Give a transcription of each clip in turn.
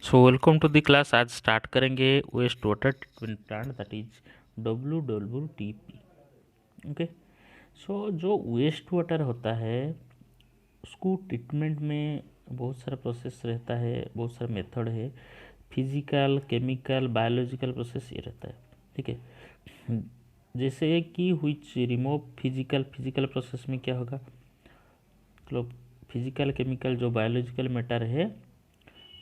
So welcome to the class. आज start करेंगे waste water treatment plant, that is WWTP। Okay. So जो waste water होता है उसको ट्रीटमेंट में बहुत सारा प्रोसेस रहता है, बहुत सारा मेथड है। फिजिकल, केमिकल, बायोलॉजिकल प्रोसेस ये रहता है। ठीक है। जैसे कि व्हिच रिमूव फिजिकल प्रोसेस में क्या होगा, मतलब फिजिकल, केमिकल, जो बायोलॉजिकल मैटर है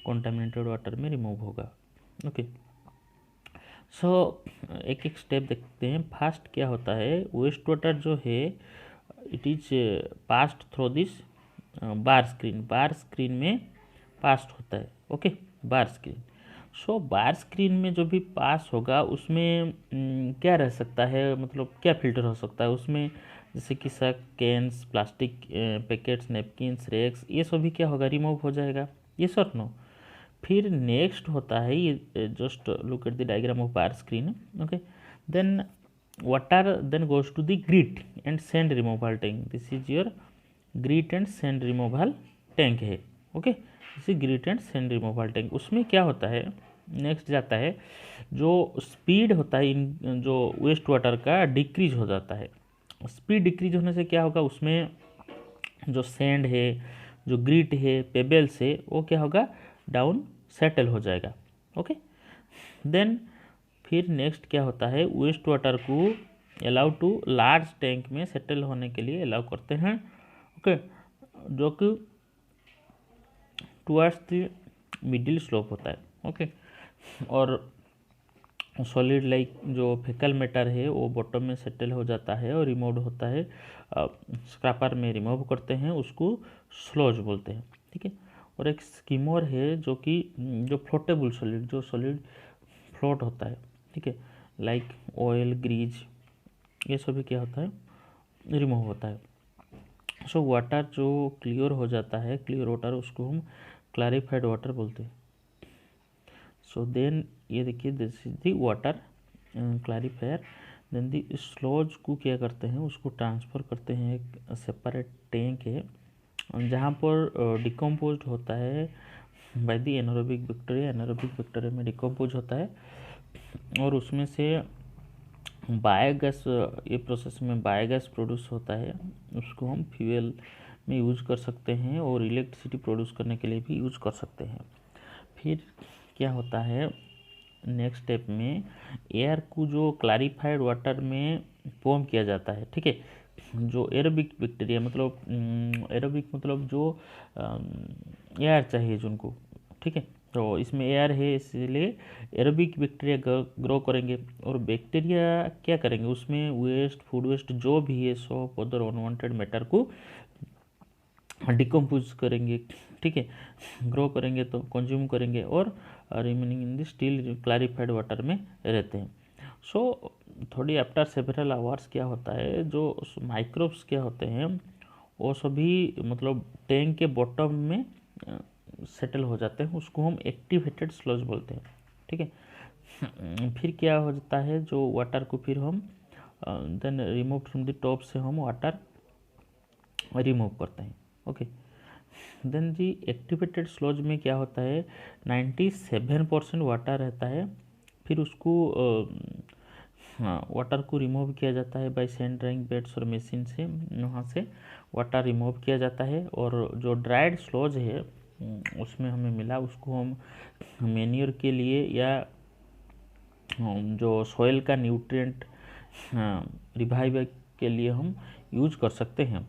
कॉन्टामिनेटेड वाटर में रिमूव होगा। ओके। सो एक एक स्टेप देखते हैं। फास्ट क्या होता है, वेस्ट वाटर जो है it is passed through this bar screen में पास्ट होता है। ओके, बार स्क्रीन। सो बार स्क्रीन में जो भी पास होगा उसमें क्या रह सकता है, मतलब क्या फिल्टर हो सकता है उसमें, जैसे कि सक, cans, plastic packets, napkins, rags, ये सभी क्या होगा, रिमूव हो जाएगा। ये सर नो। फिर नेक्स्ट होता है, ये just look at the diagram of bar screen. Okay. Then water then goes to the grit and sand removal tank. This is your grit and sand removal tank है। Okay, this is grit and sand removal tank. उसमें क्या होता है, next जाता है, जो speed होता है इन जो वेस्ट वाटर का डिक्रीज हो जाता है। स्पीड डिक्रीज होने से क्या होगा, उसमें जो सैंड है, जो ग्रिट है, पेबल्स है, वो क्या होगा, डाउन सेटल हो जाएगा। ओके। देन फिर नेक्स्ट क्या होता है, वेस्ट वाटर को अलाउ टू लार्ज टैंक में सेटल होने के लिए अलाउ करते हैं। ओके, जो कि टुवर्ड्स द मिडिल स्लोप होता है। ओके। और सॉलिड लाइक जो फेकल मैटर है वो बॉटम में सेटल हो जाता है और रिमूव होता है। स्क्रैपर में रिमूव करते हैं, उसको स्लोज बोलते हैं। ठीक है। और एक स्कीमर है जो कि जो फ्लोटेबल सॉलिड, जो सॉलिड फ्लोट होता है, ठीक है, लाइक ऑयल, ग्रीज, ये सभी क्या होता है, रिमूव होता है। सो वाटर जो क्लियर हो जाता है, क्लियर वाटर, उसको हम क्लैरिफाइड वाटर बोलते हैं। सो देन ये देखिए, this is the water clarifier. Then the sludge को क्या करते हैं, उसको ट्रांसफ़र करते हैं एक सेपरेट टैंक है जहाँ पर डिकम्पोज होता है by the anaerobic bacteria. Anaerobic bacteria में डिकम्पोज होता है और उसमें से बायोगैस, ये प्रोसेस में बायोगैस प्रोड्यूस होता है, उसको हम फ्यूल में यूज कर सकते हैं और इलेक्ट्रिसिटी प्रोड्यूस करने के लिए भी यूज कर सकते हैं। फिर क्या होता है, नेक्स्ट स्टेप में एयर को जो क्लैरिफाइड वाटर में फॉर्म किया जाता है। ठीक है। जो एरोबिक बैक्टीरिया, मतलब एरोबिक मतलब जो एयर चाहिए जिनको, ठीक है, तो इसमें एयर है इसलिए एरोबिक बैक्टीरिया ग्रो करेंगे। और बैक्टीरिया क्या करेंगे, उसमें वेस्ट, फूड वेस्ट जो भी है, सब अदर अनवांटेड मैटर को डिकम्पोज करेंगे। ठीक है, ग्रो करेंगे तो कंज्यूम करेंगे और remaining in the still clarified water में रहते हैं। सो थोड़ी आफ्टर सेवरल आवर्स क्या होता है, जो माइक्रोब्स क्या होते हैं वो सभी मतलब टैंक के बॉटम में सेटल हो जाते हैं, उसको हम एक्टिवेटेड स्लज बोलते हैं। ठीक है। फिर क्या हो जाता है, जो वाटर को फिर हम then remove from the top से हम वाटर रिमूव करते हैं। Okay. Then the activated sludge में क्या होता है, 97% वाटर रहता है। फिर उसको हाँ, वाटर को रिमूव किया जाता है बाय सैंड ड्राइंग बेड्स और मशीन से, वहाँ से वाटर रिमूव किया जाता है। और जो ड्राइड स्लज है उसमें हमें मिला, उसको हम मैन्योर के लिए या जो सॉइल का न्यूट्रिएंट रिवाइव के लिए हम यूज कर सकते हैं।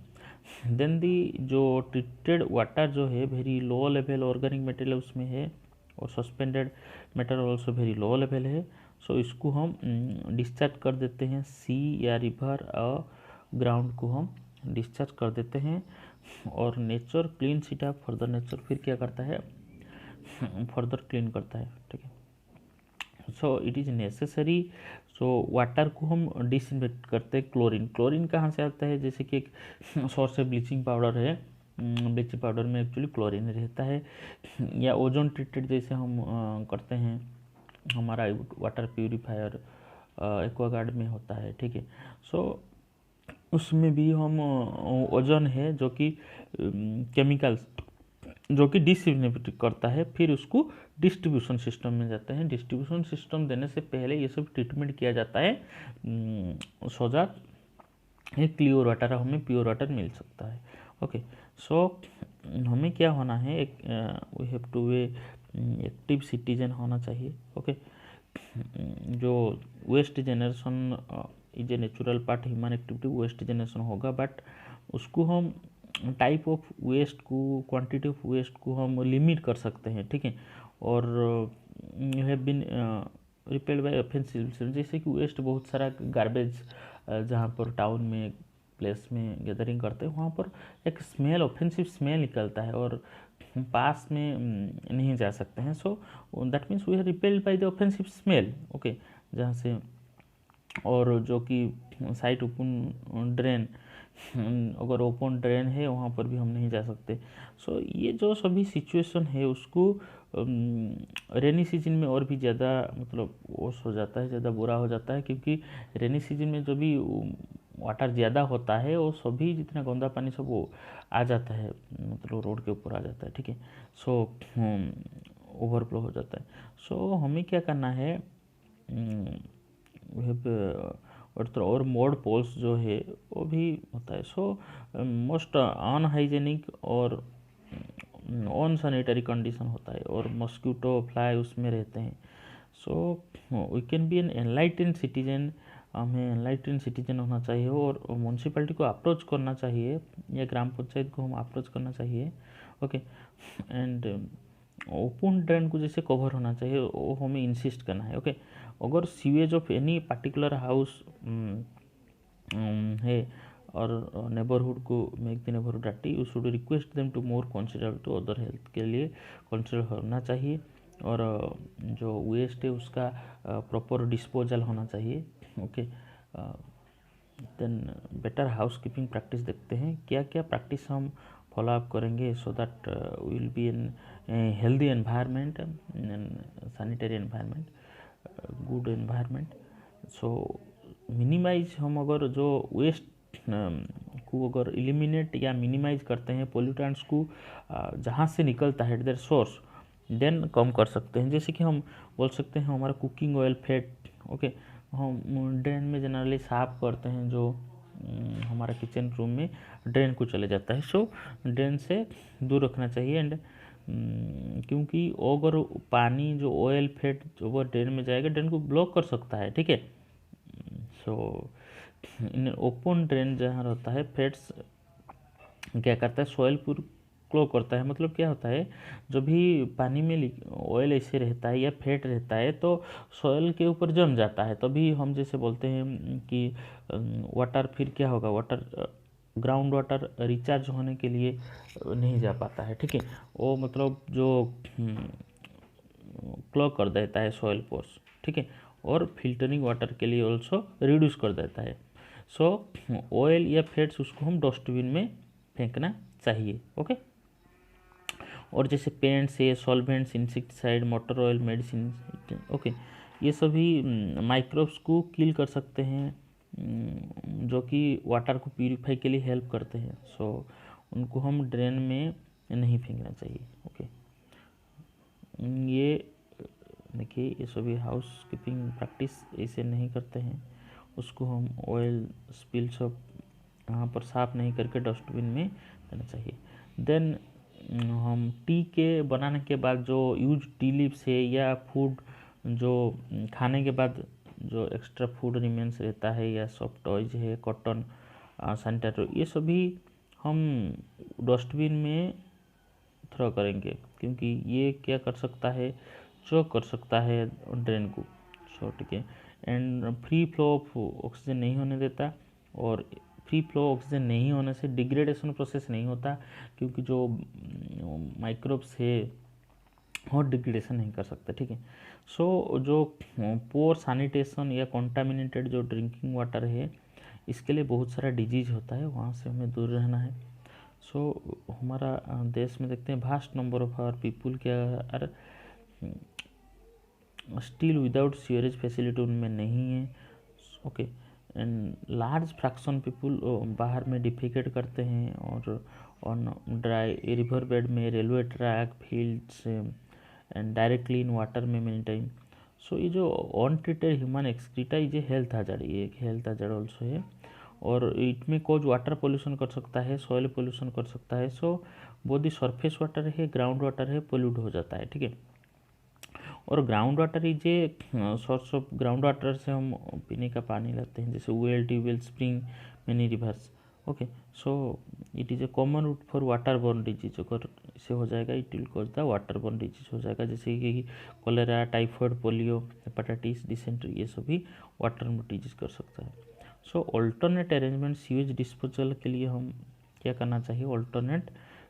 देन दी जो ट्रीटेड वाटर जो है very low level organic material उसमें है और suspended matter also very low level है। सो इसको हम डिस्चार्ज कर देते हैं सी या रिवर और ग्राउंड को हम डिस्चार्ज कर देते हैं। और nature clean it up, further nature फिर क्या करता है, फर्दर क्लीन करता है। ठीक है। सो it is necessary. So water को हम डिसइंफेक्ट करते हैं। क्लोरीन, क्लोरीन कहाँ से आता है, जैसे कि एक सोर्स है ब्लीचिंग पाउडर है, ब्लीचिंग पाउडर में एक्चुअली क्लोरीन रहता है। या ओजोन ट्रीटेड जैसे हम करते हैं, हमारा वाटर प्यूरिफायर एक्वागार्ड में होता है। ठीक है। सो उसमें भी हम ओजोन है जो कि केमिकल्स जो कि डिसइन्फेक्ट करता है, फिर उसको डिस्ट्रीब्यूशन सिस्टम में जाते हैं। डिस्ट्रीब्यूशन सिस्टम देने से पहले ये सब ट्रीटमेंट किया जाता है सो दैट एक क्लियर वाटर हमें प्योर वाटर मिल सकता है। ओके, सो हमें क्या होना है, एक we have to way active citizen होना चाहिए। ओके, जो waste generation is a natural part human activity, waste generation होगा, बट उसको हम टाइप ऑफ वेस्ट को, क्वांटिटी ऑफ वेस्ट को हम लिमिट कर सकते हैं, ठीक है। और you have been repelled by offensive, जैसे कि वेस्ट बहुत सारा गार्बेज जहाँ पर टाउन में प्लेस में गैदरिंग करते हैं, वहाँ पर एक स्मेल, ऑफेंसिव स्मेल निकलता है और पास में नहीं जा सकते हैं। So that means we are repelled by the offensive smell. Okay, जहाँ से, और जो कि साइड ओपन ड्रेन, अगर ओपन ड्रेन है वहाँ पर भी हम नहीं जा सकते। सो ये जो सभी सिचुएशन है उसको रेनी सीजन में और भी ज़्यादा मतलब वर्स हो जाता है, ज़्यादा बुरा हो जाता है, क्योंकि रेनी सीजन में जो भी वाटर ज़्यादा होता है वो सभी जितना गंदा पानी सब वो आ जाता है, मतलब रोड के ऊपर आ जाता है, ठीक है। सो ओवरफ्लो हो जाता है। सो हमें क्या करना है, और मोड पोल्स जो है वो भी होता है। सो मोस्ट अनहाइजेनिक और अनसैनिटरी कंडीशन होता है, और मॉस्किटो फ्लाई उसमें रहते हैं। So we can be an enlightened citizen, हमें एनलाइटेंड सिटीजन होना चाहिए, और म्यूनसिपैलिटी को अप्रोच करना चाहिए, या ग्राम पंचायत को हम अप्रोच करना चाहिए। ओके, एंड ओपन ड्रेन को जैसे कवर होना चाहिए वो हमें इंसिस्ट करना है। ओके, अगर sewage of any particular house है और नेबरहुड को make the neighbourhood dirty, you should request them to more consider to other health के लिए कंसिडर होना चाहिए। और जो वेस्ट है उसका प्रॉपर डिस्पोजल होना चाहिए। Okay, then better housekeeping practice देखते हैं, क्या क्या प्रैक्टिस हम फॉलो अप करेंगे so that will be in healthy environment and sanitary environment, good environment. So minimize, हम अगर जो वेस्ट को अगर एलिमिनेट या मिनिमाइज करते हैं, पोल्यूटेंट्स को जहाँ से निकलता है देयर सोर्स, देन कम कर सकते हैं। जैसे कि हम बोल सकते हैं हमारा कुकिंग ऑयल, फैट, ओके, हम ड्रेन में जनरली साफ करते हैं, जो हमारा किचन रूम में ड्रेन को चले जाता है। सो ड्रेन से दूर रखना चाहिए। एंड क्योंकि अगर पानी जो ऑयल फैट जो वो ड्रेन में जाएगा, ड्रेन को ब्लॉक कर सकता है, ठीक है। सो इन ओपन ड्रेन जहाँ रहता है, फैट्स क्या करता है, सॉइल पूर क्लॉग करता है। मतलब क्या होता है, जब भी पानी में ऑयल ऐसे रहता है या फैट रहता है तो सॉइल के ऊपर जम जाता है, तभी हम जैसे बोलते हैं कि वाटर, फिर क्या होगा, वाटर ग्राउंड वाटर रिचार्ज होने के लिए नहीं जा पाता है, ठीक है। वो मतलब जो क्लॉग कर देता है सॉइल पोर्स, ठीक है, और फिल्टरिंग वाटर के लिए ऑल्सो रिड्यूस कर देता है। सो ऑयल या फैट्स उसको हम डस्टबिन में फेंकना चाहिए। ओके, और जैसे पेंट्स है, solvents, insecticide, motor oil, medicine, okay, ये सभी माइक्रोब्स को किल कर सकते हैं, जो कि वाटर को प्यूरिफाई के लिए हेल्प करते हैं। सो उनको हम ड्रेन में नहीं फेंकना चाहिए। ओके, ये देखिए, ये सभी हाउस कीपिंग प्रैक्टिस ऐसे नहीं करते हैं, उसको हम ऑयल स्पिल सब यहाँ पर साफ नहीं करके डस्टबिन में देना चाहिए। देन हम टी के बनाने के बाद जो यूज टी लीव्स है, या फूड जो खाने के बाद जो एक्स्ट्रा फूड रिमेन्स रहता है, या सॉफ्ट टॉयज है, कॉटन, सैनिटाइजर, ये सभी हम डस्टबिन में थ्रो करेंगे, क्योंकि ये क्या कर सकता है, चोक कर सकता है ड्रेन को। सो ठीक है, and free flow of oxygen नहीं होने देता, और फ्री फ्लो ऑक्सीजन नहीं होने से डिग्रेडेशन प्रोसेस नहीं होता, क्योंकि जो माइक्रोब्स है और डिग्रेडेशन नहीं कर सकते, ठीक है। सो जो पोर सैनिटेशन या कॉन्टामिनेटेड जो ड्रिंकिंग वाटर है, इसके लिए बहुत सारा डिजीज होता है, वहाँ से हमें दूर रहना है। सो हमारा देश में देखते हैं vast number of our people क्या are still without sewerage facility उनमें नहीं है। Okay, and large fraction people बाहर में डिफिकेट करते हैं, और ऑन ड्राई रिवर बेड में, railway track, fields and directly in water में मेनी टाइम। सो ये जो अनट्रीटेड ह्यूमन एक्सक्रीटा ये हेल्थ hazard, ये एक हेल्थ hazard ऑल्सो है, और इट में कोज वाटर पोल्यूशन कर सकता है, सॉइल पोल्यूशन कर सकता है। सो बोथ सरफेस वाटर है, ग्राउंड वाटर है, पोल्यूट हो जाता है, ठीक है। और ground water is a source of, ground water से हम पीने का पानी लाते हैं, जैसे well, tubewell, spring, many rivers. Okay, so it is a common route for water borne disease. अगर इसे हो जाएगा it will cause the water borne disease हो जाएगा, जैसे कि cholera, typhoid, polio, hepatitis, dysentery, ये सभी वाटर बॉर्न डिजीज कर सकता है। सो ऑल्टरनेट अरेंजमेंट सीवेज डिस्पोजल के लिए हम क्या करना चाहिए, ऑल्टरनेट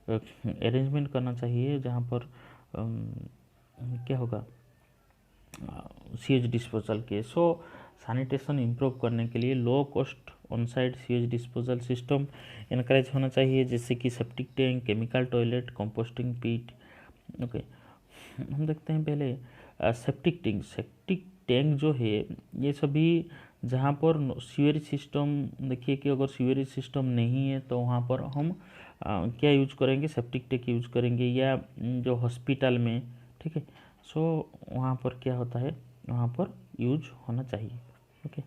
अरेंजमेंट करना चाहिए, जहाँ पर क्या होगा सीवेज डिस्पोजल के। सो सैनिटेशन इम्प्रूव करने के लिए low cost on site sewage disposal system encourage होना चाहिए, जैसे कि septic tank, chemical toilet, composting pit. Okay, हम देखते हैं पहले सेप्टिक टैंक। सेप्टिक टैंक जो है ये सभी जहाँ पर सीवेज सिस्टम, देखिए कि अगर सीवेज सिस्टम नहीं है तो वहाँ पर हम क्या यूज करेंगे, सेप्टिक टैंक यूज करेंगे, या जो हॉस्पिटल में, ठीक है। सो वहाँ पर क्या होता है, वहाँ पर यूज होना चाहिए, ओके।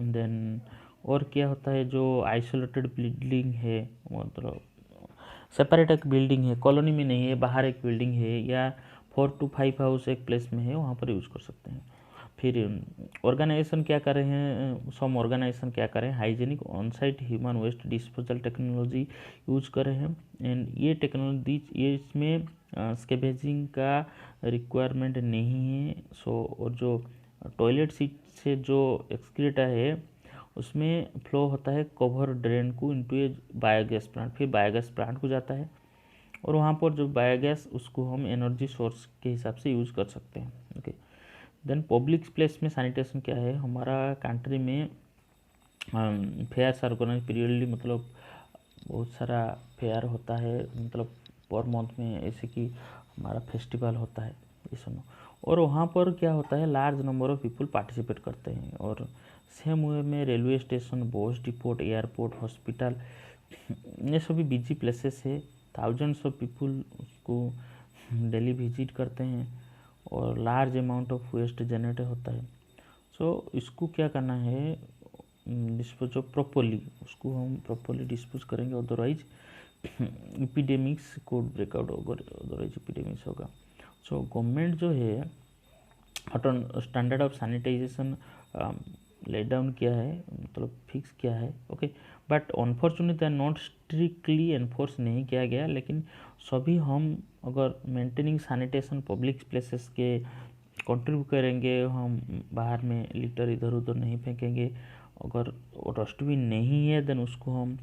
देन और क्या होता है, जो आइसोलेटेड बिल्डिंग है, मतलब सेपरेट एक बिल्डिंग है, कॉलोनी में नहीं है, बाहर एक बिल्डिंग है, या 4 to 5 हाउस एक प्लेस में है, वहाँ पर यूज कर सकते हैं। फिर ऑर्गेनाइजेशन क्या कर रहे हैं, सम ऑर्गेनाइजेशन क्या कर रहे हैं, hygienic on site human waste disposal technology use कर रहे हैं। एंड ये टेक्नोलॉजी, ये इसमें स्कैवेजिंग का रिक्वायरमेंट नहीं है। सो और जो टॉयलेट सीट से जो एक्सक्रीटा है उसमें फ्लो होता है कवर ड्रेन को इनटू ए बायोगैस प्लांट, फिर बायोगैस प्लांट को जाता है, और वहाँ पर जो बायोगैस उसको हम एनर्जी सोर्स के हिसाब से यूज़ कर सकते हैं, ओके। देन पब्लिक प्लेस में सैनिटेशन क्या है, हमारा कंट्री में फेयर्स ऑर्गेनाइज पीरियडली, मतलब बहुत सारा फेयर होता है, मतलब पर मंथ में, ऐसे कि हमारा फेस्टिवल होता है, ये सुनो। और वहाँ पर क्या होता है, large number of people participate करते हैं। और सेम वे में railway station, bus depot, airport, hospital, ये सभी बिजी प्लेसेस है, थाउजेंड्स ऑफ पीपल उसको डेली विजिट करते हैं, और large amount of waste generate होता है। सो इसको क्या करना है, डिस्पोज ऑफ प्रॉपरली, उसको हम प्रॉपरली डिस्पोज करेंगे, अदरवाइज एपिडेमिक्स कोड ब्रेकआउट होगा, अदरवाइज एपिडेमिक्स होगा। सो गवर्नमेंट जो है standard of sanitization lay down किया है, मतलब फिक्स किया है, okay. But unfortunately not strictly enforce नहीं किया गया, लेकिन सभी हम अगर मेंटेनिंग सैनिटेशन पब्लिक प्लेसेस के कंट्रीब्यूट करेंगे, हम बाहर में लिटर इधर उधर नहीं फेंकेंगे, अगर डस्टबिन नहीं है देन उसको हम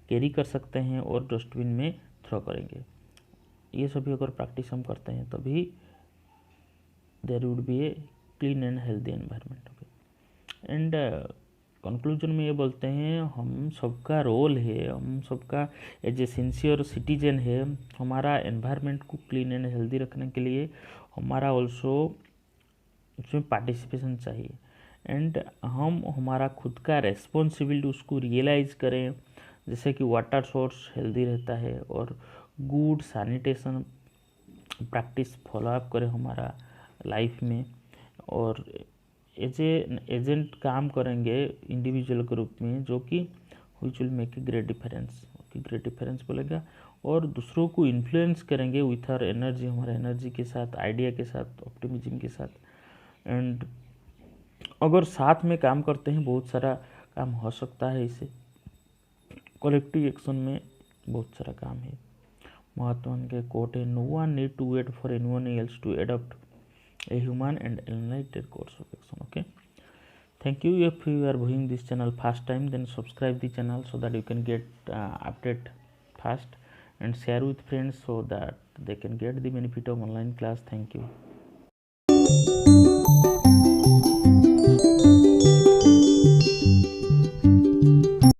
कैरी कर सकते हैं और डस्टबिन में थ्रो करेंगे। ये सभी अगर प्रैक्टिस हम करते हैं तभी there would be a clean and healthy environment, okay. And conclusion में ये बोलते हैं, हम सबका रोल है, हम सबका एज ए सिंसियर सिटीजन है, हमारा एनवायरनमेंट को क्लीन एंड हेल्दी रखने के लिए हमारा ऑल्सो उसमें पार्टिसिपेशन चाहिए। एंड हम हमारा खुद का रेस्पॉन्सिबिलिटी उसको रियलाइज करें, जैसे कि वाटर सोर्स हेल्दी रहता है, और गुड सैनिटेशन प्रैक्टिस फॉलोअप करें हमारा लाइफ में, और एज ए एजेंट काम करेंगे इंडिविजुअल ग्रुप में, जो कि which will make a great difference, great difference बोलेगा, और दूसरों को इन्फ्लुएंस करेंगे विथ आवर एनर्जी, हमारे एनर्जी के साथ, आइडिया के साथ, ऑप्टिमिज्म के साथ। एंड अगर साथ में काम करते हैं बहुत सारा काम हो सकता है, इसे कलेक्टिव एक्शन में बहुत सारा काम है। महात्मा के कोट है, no one need to wait for anyone else to adopt a human and enlightened course of action, okay. Thank you. If you are viewing this channel first time, then subscribe the channel so that you can get update fast, and share with friends so that they can get the benefit of online class. Thank you.